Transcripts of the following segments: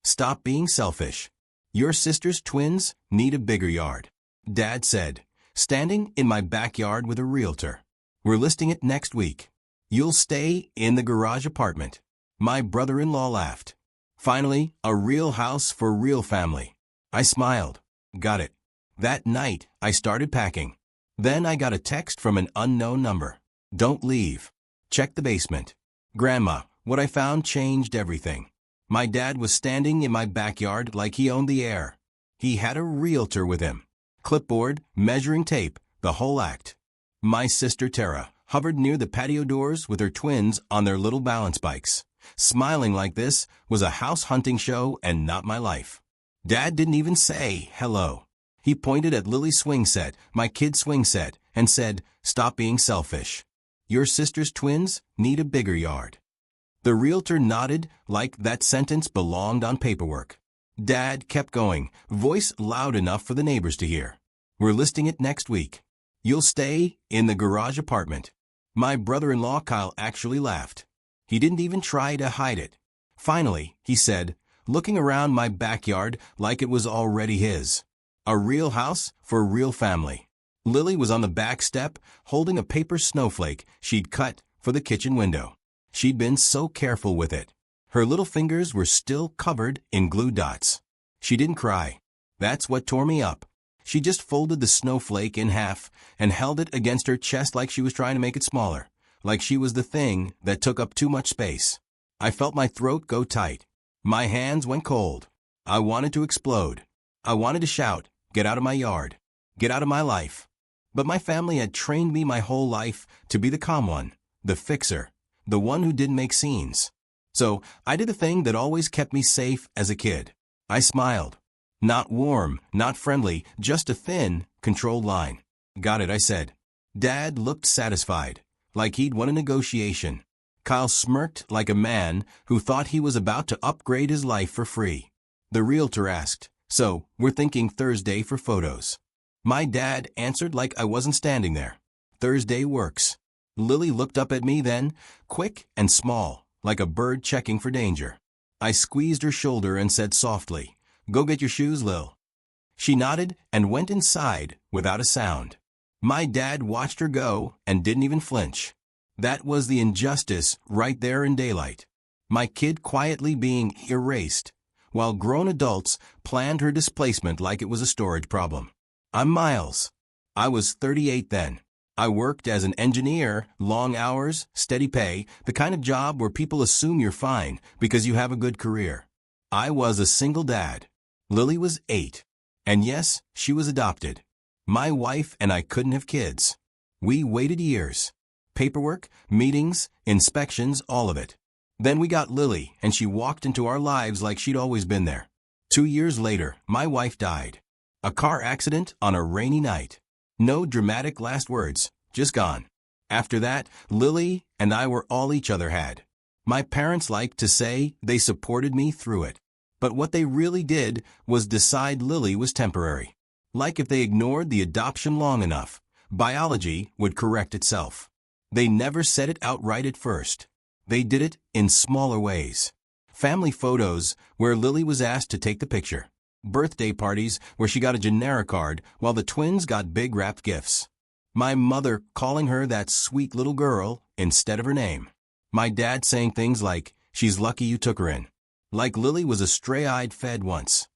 Stop being selfish. Your sister's twins need a bigger yard. Dad said, standing in my backyard with a realtor. We're listing it next week. You'll stay in the garage apartment. My brother-in-law laughed. Finally, a real house for real family. I smiled. Got it. That night, I started packing. Then I got a text from an unknown number. Don't leave. Check the basement. Grandma, what I found changed everything. My dad was standing in my backyard like he owned the air. He had a realtor with him. Clipboard, measuring tape, the whole act. My sister Tara hovered near the patio doors with her twins on their little balance bikes. Smiling like this was a house hunting show and not my life. Dad didn't even say hello. He pointed at Lily's swing set, my kid's swing set, and said, "Stop being selfish. Your sister's twins need a bigger yard." The realtor nodded like that sentence belonged on paperwork. Dad kept going, voice loud enough for the neighbors to hear. We're listing it next week. You'll stay in the garage apartment. My brother-in-law Kyle actually laughed. He didn't even try to hide it. Finally, he said, looking around my backyard like it was already his. A real house for a real family. Lily was on the back step, holding a paper snowflake she'd cut for the kitchen window. She'd been so careful with it. Her little fingers were still covered in glue dots. She didn't cry. That's what tore me up. She just folded the snowflake in half and held it against her chest like she was trying to make it smaller, like she was the thing that took up too much space. I felt my throat go tight. My hands went cold. I wanted to explode. I wanted to shout, "Get out of my yard. Get out of my life." But my family had trained me my whole life to be the calm one, the fixer, the one who didn't make scenes. So I did the thing that always kept me safe as a kid. I smiled. Not warm, not friendly, just a thin, controlled line. Got it, I said. Dad looked satisfied, like he'd won a negotiation. Kyle smirked like a man who thought he was about to upgrade his life for free. The realtor asked, "So, we're thinking Thursday for photos." My dad answered like I wasn't standing there. "Thursday works." Lily looked up at me then, quick and small, like a bird checking for danger. I squeezed her shoulder and said softly, "Go get your shoes, Lil." She nodded and went inside without a sound. My dad watched her go and didn't even flinch. That was the injustice right there in daylight. My kid quietly being erased, while grown adults planned her displacement like it was a storage problem. I'm Miles. I was 38 then. I worked as an engineer, long hours, steady pay, the kind of job where people assume you're fine because you have a good career. I was a single dad. Lily was 8. And yes, she was adopted. My wife and I couldn't have kids. We waited years. Paperwork, meetings, inspections, all of it. Then we got Lily, and she walked into our lives like she'd always been there. 2 years later, my wife died. A car accident on a rainy night. No dramatic last words, just gone. After that, Lily and I were all each other had. My parents liked to say they supported me through it. But what they really did was decide Lily was temporary. Like if they ignored the adoption long enough, biology would correct itself. They never said it outright at first. They did it in smaller ways. Family photos where Lily was asked to take the picture. Birthday parties where she got a generic card while the twins got big wrapped gifts. My mother calling her that sweet little girl instead of her name. My dad saying things like, "She's lucky you took her in." Like Lily was a stray-eyed fed once.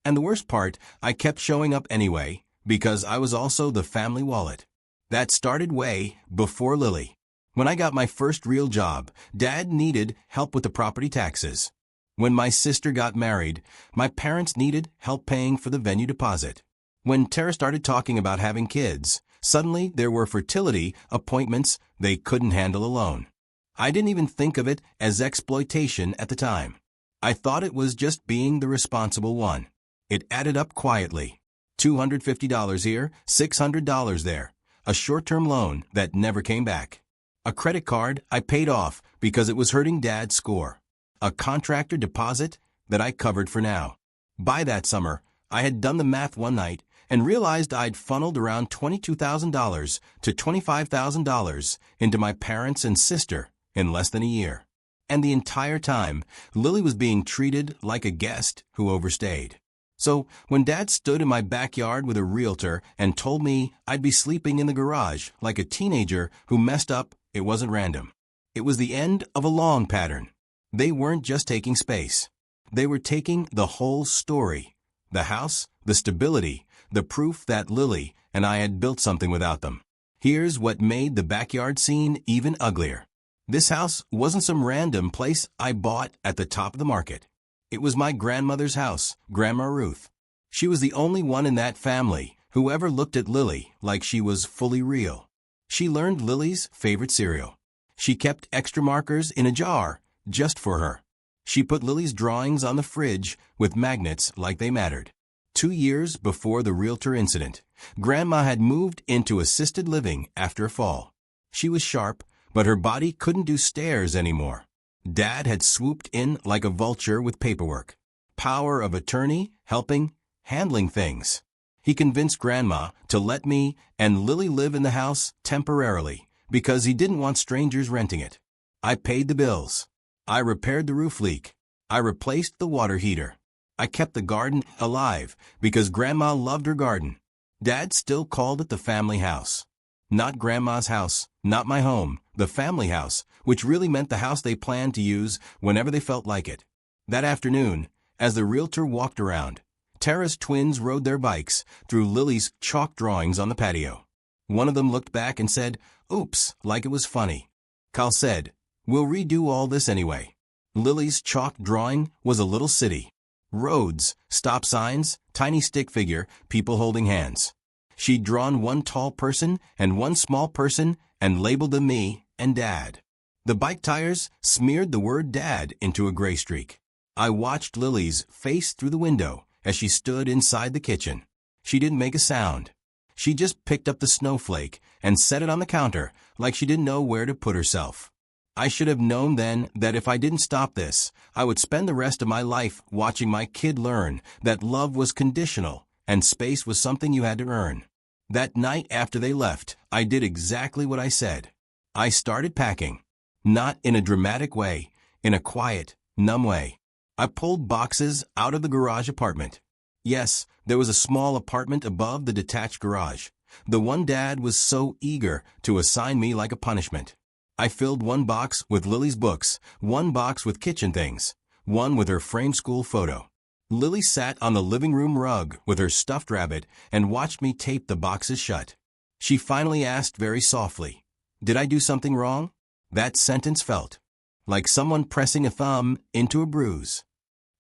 And the worst part, I kept showing up anyway, because I was also the family wallet. That started way before Lily. When I got my first real job, Dad needed help with the property taxes. When my sister got married, my parents needed help paying for the venue deposit. When Tara started talking about having kids, suddenly there were fertility appointments they couldn't handle alone. I didn't even think of it as exploitation at the time. I thought it was just being the responsible one. It added up quietly. $250 here, $600 there. A short-term loan that never came back. A credit card I paid off because it was hurting Dad's score. A contractor deposit that I covered for now. By that summer, I had done the math one night and realized I'd funneled around $22,000 to $25,000 into my parents and sister in less than a year. And the entire time, Lily was being treated like a guest who overstayed. So, when Dad stood in my backyard with a realtor and told me I'd be sleeping in the garage like a teenager who messed up, it wasn't random. It was the end of a long pattern. They weren't just taking space. They were taking the whole story. The house, the stability, the proof that Lily and I had built something without them. Here's what made the backyard scene even uglier. This house wasn't some random place I bought at the top of the market. It was my grandmother's house, Grandma Ruth. She was the only one in that family who ever looked at Lily like she was fully real. She learned Lily's favorite cereal. She kept extra markers in a jar just for her. She put Lily's drawings on the fridge with magnets like they mattered. 2 years before the Realtor incident, Grandma had moved into assisted living after a fall. She was sharp, but her body couldn't do stairs anymore. Dad had swooped in like a vulture with paperwork. Power of attorney, helping, handling things. He convinced Grandma to let me and Lily live in the house temporarily because he didn't want strangers renting it. I paid the bills. I repaired the roof leak. I replaced the water heater. I kept the garden alive because Grandma loved her garden. Dad still called it the family house. Not Grandma's house, not my home, the family house, which really meant the house they planned to use whenever they felt like it. That afternoon, as the Realtor walked around, Tara's twins rode their bikes through Lily's chalk drawings on the patio. One of them looked back and said, "Oops," like it was funny. Cal said, "We'll redo all this anyway." Lily's chalk drawing was a little city. Roads, stop signs, tiny stick figure, people holding hands. She'd drawn one tall person and one small person and labeled them me and Dad. The bike tires smeared the word Dad into a gray streak. I watched Lily's face through the window as she stood inside the kitchen. She didn't make a sound. She just picked up the snowflake and set it on the counter like she didn't know where to put herself. I should have known then that if I didn't stop this, I would spend the rest of my life watching my kid learn that love was conditional and space was something you had to earn. That night after they left, I did exactly what I said. I started packing. Not in a dramatic way, in a quiet, numb way. I pulled boxes out of the garage apartment. Yes, there was a small apartment above the detached garage, the one Dad was so eager to assign me like a punishment. I filled one box with Lily's books, one box with kitchen things, one with her framed school photo. Lily sat on the living room rug with her stuffed rabbit and watched me tape the boxes shut. She finally asked very softly, "Did I do something wrong?" That sentence felt like someone pressing a thumb into a bruise.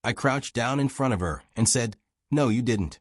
I crouched down in front of her and said, "No, you didn't."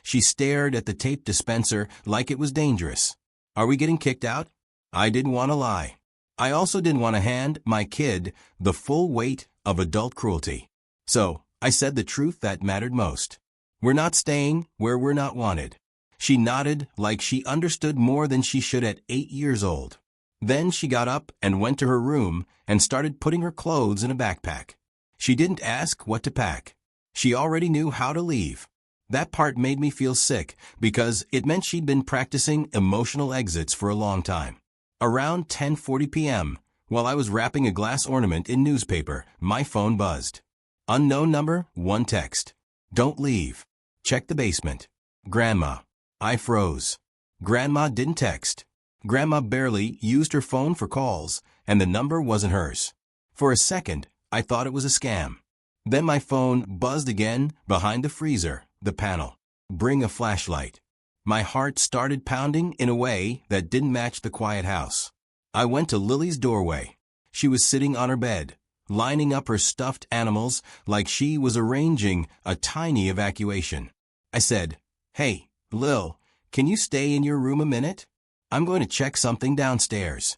She stared at the tape dispenser like it was dangerous. "Are we getting kicked out?" I didn't want to lie. I also didn't want to hand my kid the full weight of adult cruelty. So, I said the truth that mattered most. "We're not staying where we're not wanted." She nodded like she understood more than she should at 8 years old. Then she got up and went to her room and started putting her clothes in a backpack. She didn't ask what to pack. She already knew how to leave. That part made me feel sick because it meant she'd been practicing emotional exits for a long time. Around 10:40 p.m., while I was wrapping a glass ornament in newspaper, my phone buzzed. Unknown number, one text. "Don't leave. Check the basement. Grandma." I froze. Grandma didn't text. Grandma barely used her phone for calls, and the number wasn't hers. For a second, I thought it was a scam. Then my phone buzzed again behind the freezer, the panel. "Bring a flashlight." My heart started pounding in a way that didn't match the quiet house. I went to Lily's doorway. She was sitting on her bed, lining up her stuffed animals like she was arranging a tiny evacuation. I said, "Hey, Lil, can you stay in your room a minute? I'm going to check something downstairs."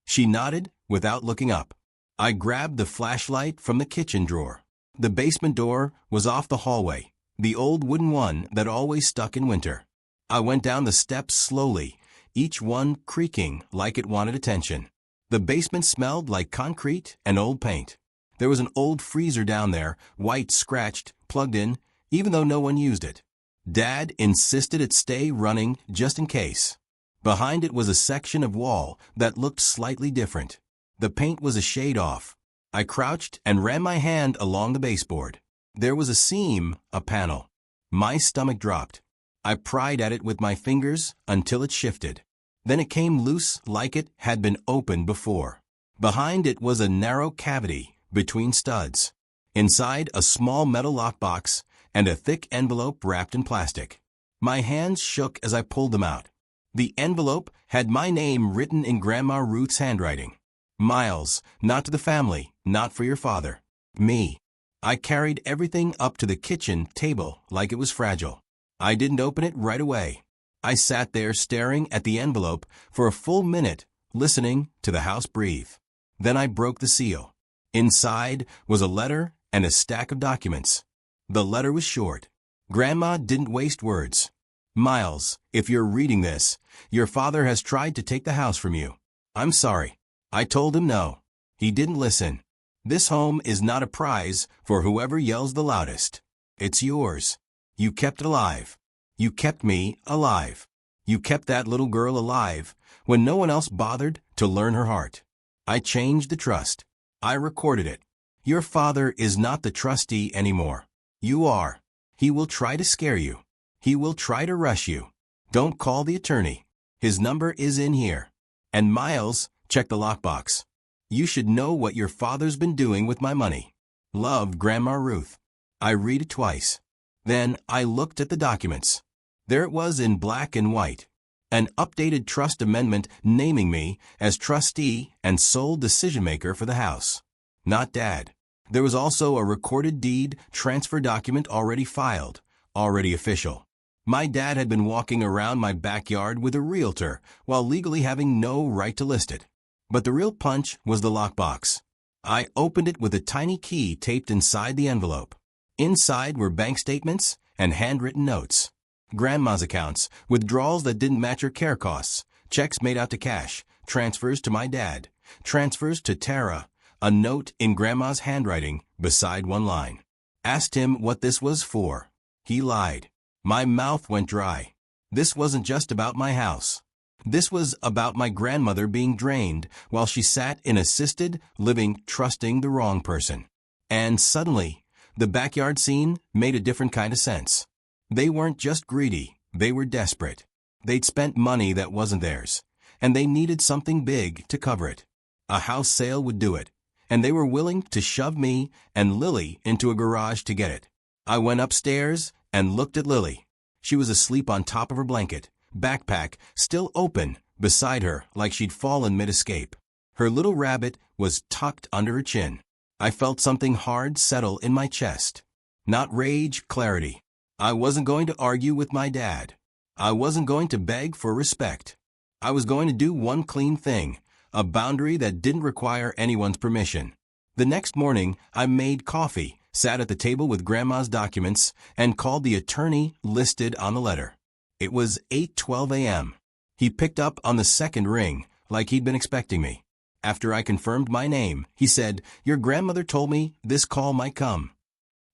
She nodded without looking up. I grabbed the flashlight from the kitchen drawer. The basement door was off the hallway, the old wooden one that always stuck in winter. I went down the steps slowly, each one creaking like it wanted attention. The basement smelled like concrete and old paint. There was an old freezer down there, white scratched, plugged in, even though no one used it. Dad insisted it stay running just in case. Behind it was a section of wall that looked slightly different. The paint was a shade off. I crouched and ran my hand along the baseboard. There was a seam, a panel. My stomach dropped. I pried at it with my fingers until it shifted. Then it came loose like it had been opened before. Behind it was a narrow cavity between studs. Inside, a small metal lockbox and a thick envelope wrapped in plastic. My hands shook as I pulled them out. The envelope had my name written in Grandma Ruth's handwriting. Miles, not to the family, not for your father. Me. I carried everything up to the kitchen table like it was fragile. I didn't open it right away. I sat there staring at the envelope for a full minute, listening to the house breathe. Then I broke the seal. Inside was a letter and a stack of documents. The letter was short. Grandma didn't waste words. Miles, if you're reading this, your father has tried to take the house from you. I'm sorry. I told him no. He didn't listen. This home is not a prize for whoever yells the loudest. It's yours. You kept it alive. You kept me alive. You kept that little girl alive when no one else bothered to learn her heart. I changed the trust. I recorded it. Your father is not the trustee anymore. You are. He will try to scare you. He will try to rush you. Don't call the attorney. His number is in here. And Miles, check the lockbox. You should know what your father's been doing with my money. Love, Grandma Ruth. I read it twice. Then I looked at the documents. There it was in black and white. An updated trust amendment naming me as trustee and sole decision-maker for the house. Not Dad. There was also a recorded deed transfer document already filed, already official. My dad had been walking around my backyard with a realtor while legally having no right to list it. But the real punch was the lockbox. I opened it with a tiny key taped inside the envelope. Inside were bank statements and handwritten notes. Grandma's accounts, withdrawals that didn't match her care costs, checks made out to cash, transfers to my dad, transfers to Tara, a note in Grandma's handwriting beside one line. Asked him what this was for. He lied. My mouth went dry. This wasn't just about my house. This was about my grandmother being drained while she sat in assisted living trusting the wrong person. And suddenly, the backyard scene made a different kind of sense. They weren't just greedy, they were desperate. They'd spent money that wasn't theirs, and they needed something big to cover it. A house sale would do it, and they were willing to shove me and Lily into a garage to get it. I went upstairs and looked at Lily. She was asleep on top of her blanket, backpack still open beside her like she'd fallen mid-escape. Her little rabbit was tucked under her chin. I felt something hard settle in my chest. Not rage, clarity. I wasn't going to argue with my dad. I wasn't going to beg for respect. I was going to do one clean thing, a boundary that didn't require anyone's permission. The next morning, I made coffee, sat at the table with Grandma's documents, and called the attorney listed on the letter. It was 8:12 a.m. He picked up on the second ring, like he'd been expecting me. After I confirmed my name, he said, "Your grandmother told me this call might come."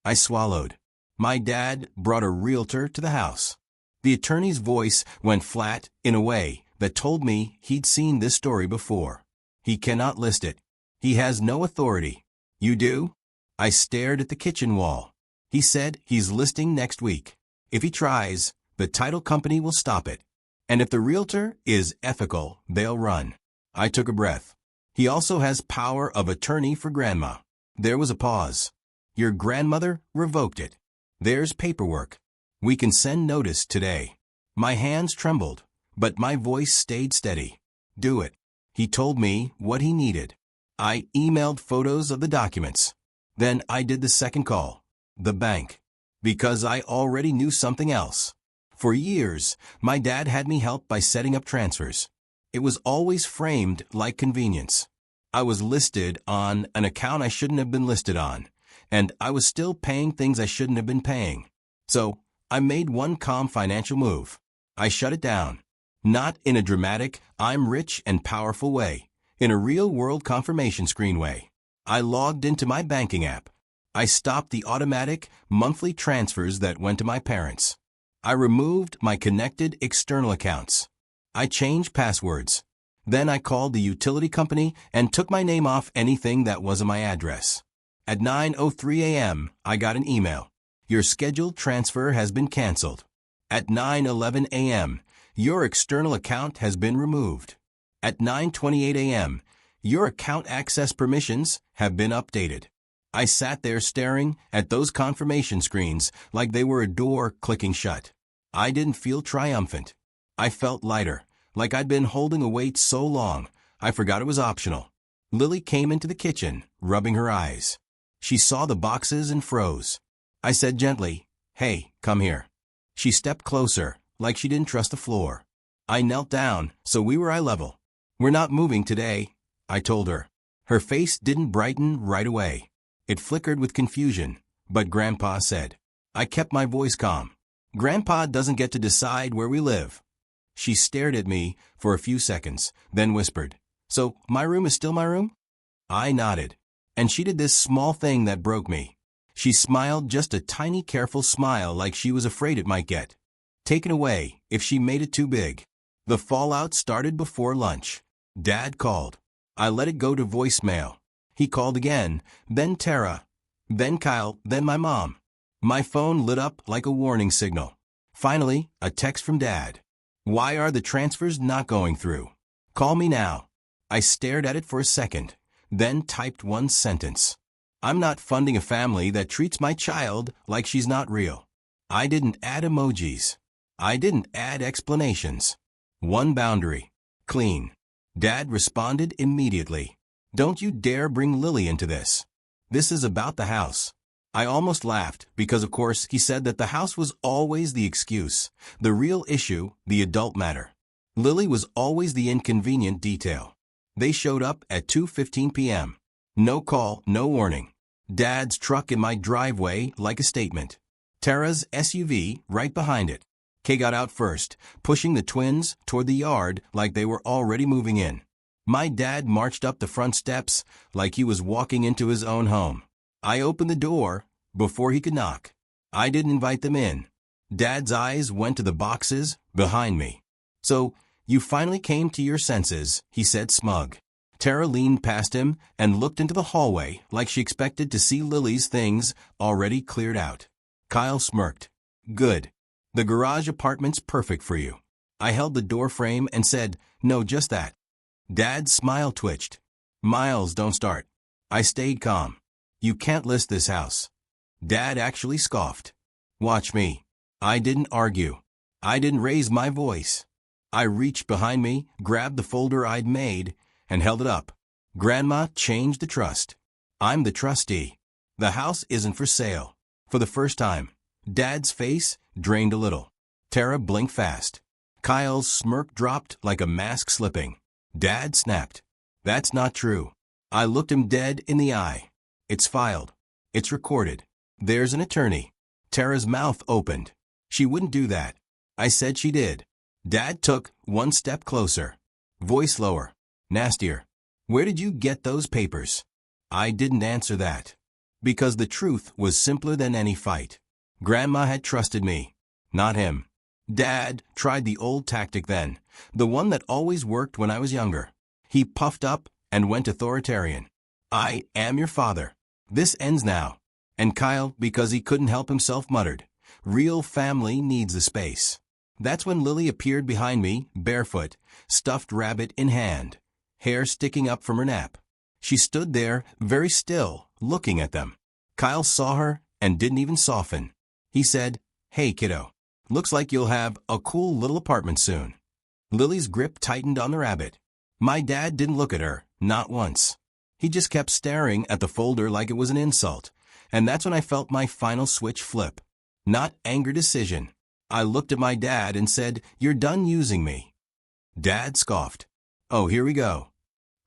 I swallowed. My dad brought a realtor to the house. The attorney's voice went flat in a way that told me he'd seen this story before. He cannot list it. He has no authority. You do? I stared at the kitchen wall. He said he's listing next week. If he tries, the title company will stop it. And if the realtor is ethical, they'll run. I took a breath. He also has power of attorney for Grandma. There was a pause. Your grandmother revoked it. There's paperwork. We can send notice today. My hands trembled, but my voice stayed steady. Do it. He told me what he needed. I emailed photos of the documents. Then I did the second call. The bank. Because I already knew something else. For years, my dad had me help by setting up transfers. It was always framed like convenience. I was listed on an account I shouldn't have been listed on, and I was still paying things I shouldn't have been paying. So, I made one calm financial move. I shut it down. Not in a dramatic, I'm rich and powerful way. In a real-world confirmation screen way. I logged into my banking app. I stopped the automatic, monthly transfers that went to my parents. I removed my connected external accounts. I changed passwords. Then I called the utility company and took my name off anything that wasn't my address. At 9:03 a.m., I got an email. Your scheduled transfer has been canceled. At 9:11 a.m., your external account has been removed. At 9:28 a.m., your account access permissions have been updated. I sat there staring at those confirmation screens like they were a door clicking shut. I didn't feel triumphant. I felt lighter, like I'd been holding a weight so long, I forgot it was optional. Lily came into the kitchen, rubbing her eyes. She saw the boxes and froze. I said gently, "Hey, come here." She stepped closer, like she didn't trust the floor. I knelt down, so we were eye level. "We're not moving today," I told her. Her face didn't brighten right away. It flickered with confusion, but Grandpa said. I kept my voice calm. "Grandpa doesn't get to decide where we live." She stared at me for a few seconds, then whispered, "So my room is still my room?" I nodded, and she did this small thing that broke me. She smiled just a tiny careful smile like she was afraid it might get taken away if she made it too big. The fallout started before lunch. Dad called. I let it go to voicemail. He called again, then Tara, then Kyle, then my mom. My phone lit up like a warning signal. Finally, a text from Dad. "Why are the transfers not going through? Call me now." I stared at it for a second, then typed one sentence. "I'm not funding a family that treats my child like she's not real." I didn't add emojis. I didn't add explanations. One boundary. Clean. Dad responded immediately. "Don't you dare bring Lily into this. This is about the house." I almost laughed because, of course, he said that the house was always the excuse. The real issue, the adult matter. Lily was always the inconvenient detail. They showed up at 2:15 p.m. No call, no warning. Dad's truck in my driveway like a statement. Tara's SUV right behind it. Kay got out first, pushing the twins toward the yard like they were already moving in. My dad marched up the front steps like he was walking into his own home. I opened the door before he could knock. I didn't invite them in. Dad's eyes went to the boxes behind me. "So, you finally came to your senses," he said smug. Tara leaned past him and looked into the hallway like she expected to see Lily's things already cleared out. Kyle smirked. "Good. The garage apartment's perfect for you." I held the door frame and said, "No, just that." Dad's smile twitched. "Miles, don't start." I stayed calm. "You can't list this house." Dad actually scoffed. "Watch me." I didn't argue. I didn't raise my voice. I reached behind me, grabbed the folder I'd made, and held it up. "Grandma changed the trust. I'm the trustee. The house isn't for sale." For the first time, Dad's face drained a little. Tara blinked fast. Kyle's smirk dropped like a mask slipping. Dad snapped. "That's not true." I looked him dead in the eye. "It's filed. It's recorded. There's an attorney." Tara's mouth opened. "She wouldn't do that." I said she did. Dad took one step closer. Voice lower. Nastier. "Where did you get those papers?" I didn't answer that. Because the truth was simpler than any fight. Grandma had trusted me, not him. Dad tried the old tactic then, the one that always worked when I was younger. He puffed up and went authoritarian. "I am your father. This ends now." And Kyle, because he couldn't help himself, muttered, "Real family needs the space." That's when Lily appeared behind me, barefoot, stuffed rabbit in hand, hair sticking up from her nap. She stood there, very still, looking at them. Kyle saw her and didn't even soften. He said, "Hey, kiddo. Looks like you'll have a cool little apartment soon." Lily's grip tightened on the rabbit. My dad didn't look at her, not once. He just kept staring at the folder like it was an insult, and that's when I felt my final switch flip. Not anger, decision. I looked at my dad and said, "You're done using me." Dad scoffed. "Oh, here we go."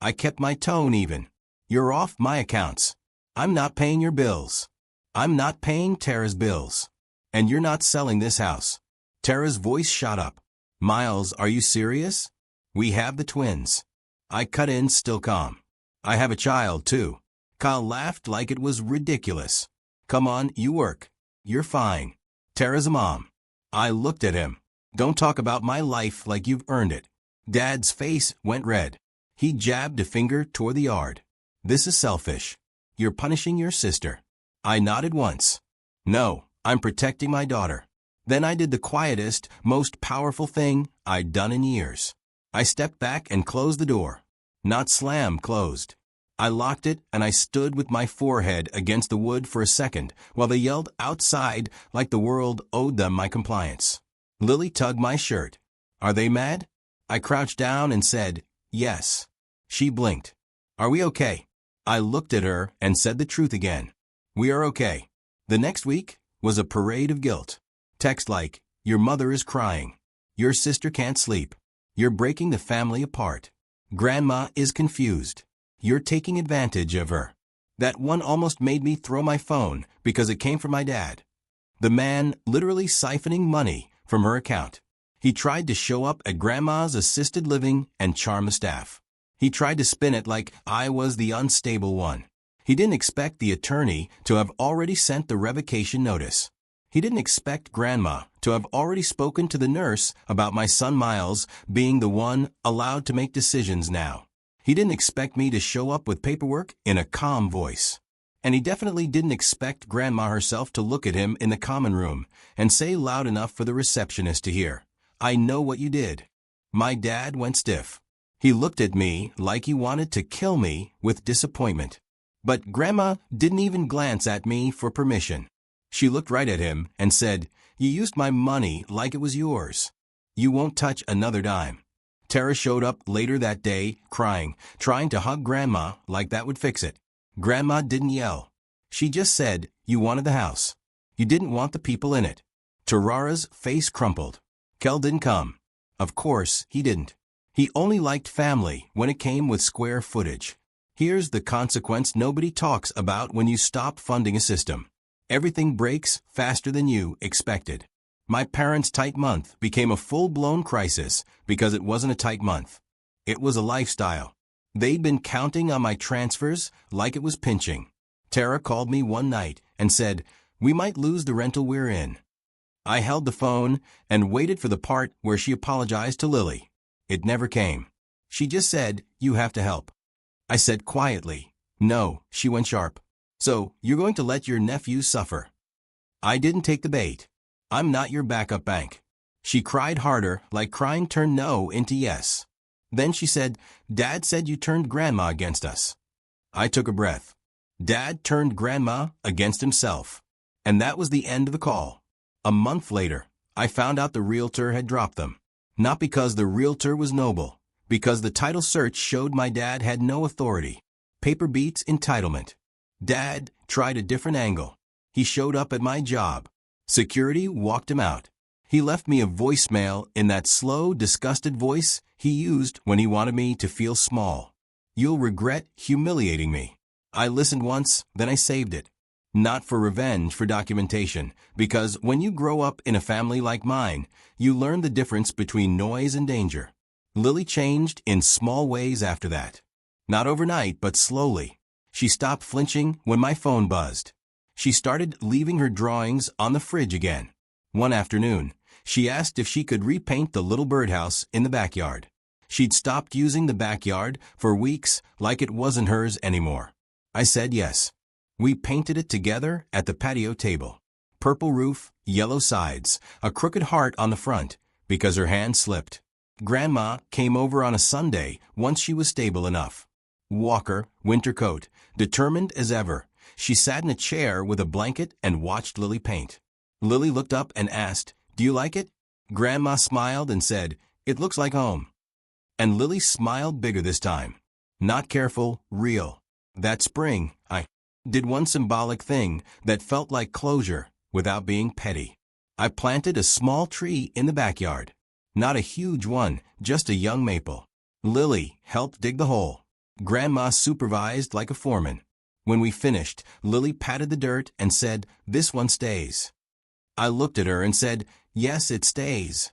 I kept my tone even. "You're off my accounts. I'm not paying your bills. I'm not paying Tara's bills. And you're not selling this house." Tara's voice shot up. "Miles, are you serious? We have the twins." I cut in, still calm. "I have a child, too." Kyle laughed like it was ridiculous. "Come on, you work. You're fine. Tara's a mom." I looked at him. "Don't talk about my life like you've earned it." Dad's face went red. He jabbed a finger toward the yard. This is selfish. You're punishing your sister. I nodded once. No, I'm protecting my daughter. Then I did the quietest, most powerful thing I'd done in years. I stepped back and closed the door. Not slam closed. I locked it and I stood with my forehead against the wood for a second while they yelled outside like the world owed them my compliance. Lily tugged my shirt. Are they mad? I crouched down and said, yes. She blinked. Are we okay? I looked at her and said the truth again. We are okay. The next week was a parade of guilt. Text like, your mother is crying. Your sister can't sleep. You're breaking the family apart. Grandma is confused. You're taking advantage of her. That one almost made me throw my phone because it came from my dad. The man literally siphoning money from her account. He tried to show up at Grandma's assisted living and charm the staff. He tried to spin it like I was the unstable one. He didn't expect the attorney to have already sent the revocation notice. He didn't expect Grandma to have already spoken to the nurse about my son Miles being the one allowed to make decisions now. He didn't expect me to show up with paperwork in a calm voice. And he definitely didn't expect Grandma herself to look at him in the common room and say loud enough for the receptionist to hear, I know what you did. My dad went stiff. He looked at me like he wanted to kill me with disappointment. But Grandma didn't even glance at me for permission. She looked right at him and said, you used my money like it was yours. You won't touch another dime. Tara showed up later that day, crying, trying to hug Grandma like that would fix it. Grandma didn't yell. She just said, you wanted the house. You didn't want the people in it. Tarara's face crumpled. Kel didn't come. Of course, he didn't. He only liked family when it came with square footage. Here's the consequence nobody talks about when you stop funding a system. Everything breaks faster than you expected. My parents' tight month became a full-blown crisis because it wasn't a tight month. It was a lifestyle. They'd been counting on my transfers like it was pinching. Tara called me one night and said, we might lose the rental we're in. I held the phone and waited for the part where she apologized to Lily. It never came. She just said, you have to help. I said quietly, no. She went sharp. So, you're going to let your nephew suffer. I didn't take the bait. I'm not your backup bank. She cried harder, like crying turned no into yes. Then she said, Dad said you turned Grandma against us. I took a breath. Dad turned Grandma against himself. And that was the end of the call. A month later, I found out the Realtor had dropped them. Not because the Realtor was noble, because the title search showed my dad had no authority. Paper beats entitlement. Dad tried a different angle. He showed up at my job. Security walked him out. He left me a voicemail in that slow, disgusted voice he used when he wanted me to feel small. You'll regret humiliating me. I listened once, then I saved it. Not for revenge, for documentation, because when you grow up in a family like mine, you learn the difference between noise and danger. Lily changed in small ways after that. Not overnight, but slowly. She stopped flinching when my phone buzzed. She started leaving her drawings on the fridge again. One afternoon, she asked if she could repaint the little birdhouse in the backyard. She'd stopped using the backyard for weeks like it wasn't hers anymore. I said yes. We painted it together at the patio table. Purple roof, yellow sides, a crooked heart on the front, because her hand slipped. Grandma came over on a Sunday once she was stable enough. Walker, winter coat, determined as ever. She sat in a chair with a blanket and watched Lily paint. Lily looked up and asked, do you like it? Grandma smiled and said, it looks like home. And Lily smiled bigger this time. Not careful, real. That spring, I did one symbolic thing that felt like closure without being petty. I planted a small tree in the backyard. Not a huge one, just a young maple. Lily helped dig the hole. Grandma supervised like a foreman. When we finished, Lily patted the dirt and said, this one stays. I looked at her and said, yes, it stays.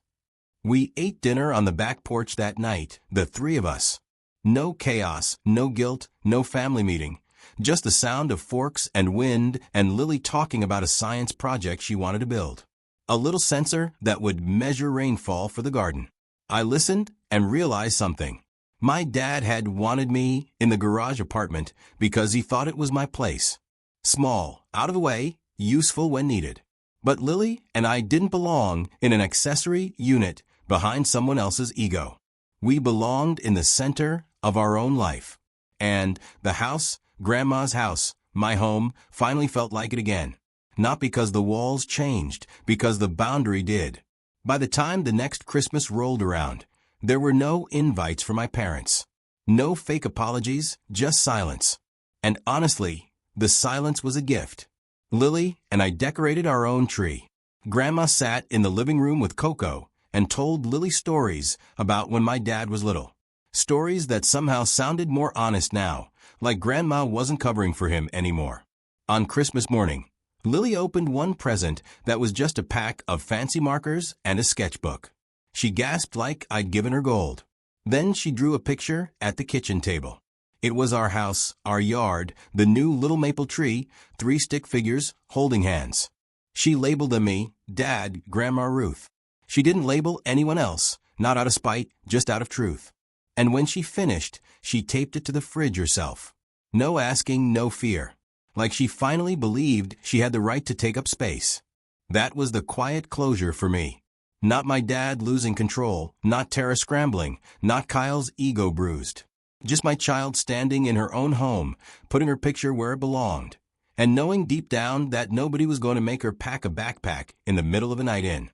We ate dinner on the back porch that night, the three of us. No chaos, no guilt, no family meeting. Just the sound of forks and wind and Lily talking about a science project she wanted to build. A little sensor that would measure rainfall for the garden. I listened and realized something. My dad had wanted me in the garage apartment because he thought it was my place. Small, out of the way, useful when needed. But Lily and I didn't belong in an accessory unit behind someone else's ego. We belonged in the center of our own life. And the house, Grandma's house, my home, finally felt like it again. Not because the walls changed, because the boundary did. By the time the next Christmas rolled around, there were no invites for my parents. No fake apologies, just silence. And honestly, the silence was a gift. Lily and I decorated our own tree. Grandma sat in the living room with Coco and told Lily stories about when my dad was little. Stories that somehow sounded more honest now, like Grandma wasn't covering for him anymore. On Christmas morning, Lily opened one present that was just a pack of fancy markers and a sketchbook. She gasped like I'd given her gold. Then she drew a picture at the kitchen table. It was our house, our yard, the new little maple tree, 3 stick figures holding hands. She labeled them me, Dad, Grandma Ruth. She didn't label anyone else, not out of spite, just out of truth. And when she finished, she taped it to the fridge herself. No asking, no fear. Like she finally believed she had the right to take up space. That was the quiet closure for me. Not my dad losing control, not Tara scrambling, not Kyle's ego bruised. Just my child standing in her own home, putting her picture where it belonged, and knowing deep down that nobody was going to make her pack a backpack in the middle of a night in.